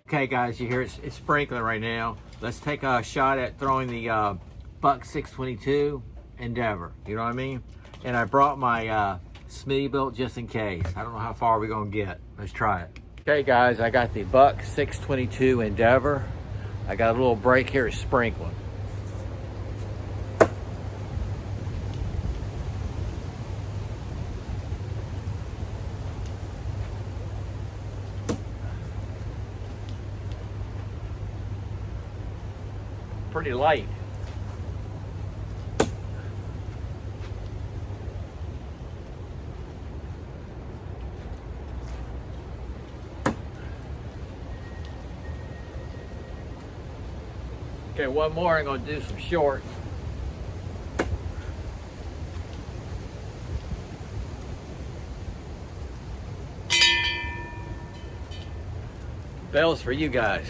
Okay guys, you hear it's sprinkling right now. Let's take a shot at throwing the Buck 622 Endeavor, you know what I mean? And I brought my Smittybilt just in case. I don't know how far we're gonna get. Let's try it. Okay guys, I got the Buck 622 Endeavor. I got a little break here, it's sprinkling. Pretty light. Okay, one more, I'm gonna do some short. Bells for you guys.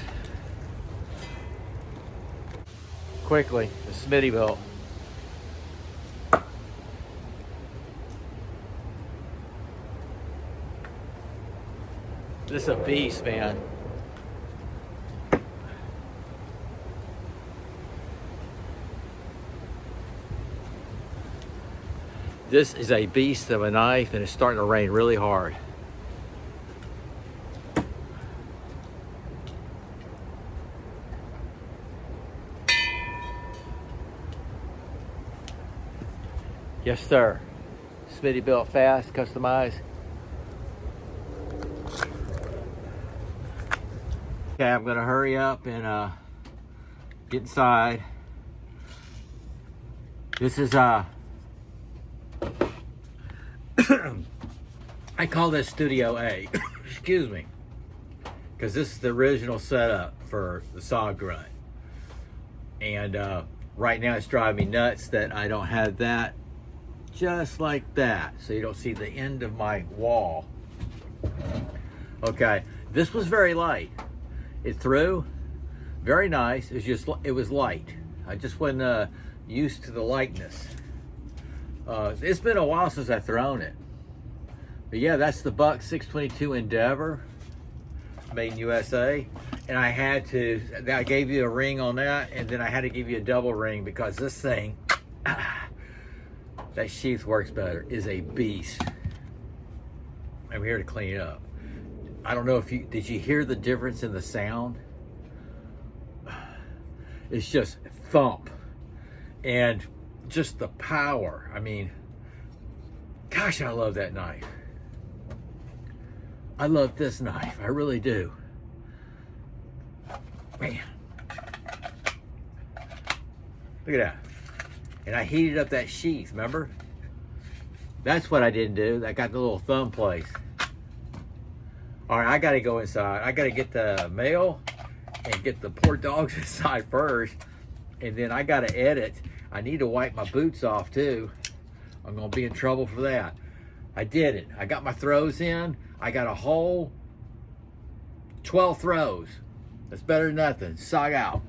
Quickly, the Smittybilt. This is a beast, man. This is a beast of a knife, and it's starting to rain really hard. Yes, sir. Smittybilt fast, customized. Okay, I'm gonna hurry up and get inside. This is I call this Studio A. Excuse me, because this is the original setup for the saw grunt, and right now it's driving me nuts that I don't have that just like that, so you don't see the end of my wall. Okay, this was very light. It threw very nice. It was light. I just wasn't used to the lightness. It's been a while since I've thrown it, but yeah, that's the Buck 622 Endeavor, made in USA. And I gave you a ring on that, and then I had to give you a double ring because this thing, that sheath works better, is a beast. I'm here to clean it up. I don't know if did you hear the difference in the sound? It's just thump. And just the power. I mean, gosh, I love that knife. I love this knife, I really do. Man. Look at that. And I heated up that sheath, remember? That's what I didn't do. I got the little thumb place. All right, I gotta go inside. I gotta get the mail and get the poor dogs inside first. And then I gotta edit. I need to wipe my boots off too. I'm gonna be in trouble for that. I did it. I got my throws in. I got a whole 12 throws. That's better than nothing. Sog out.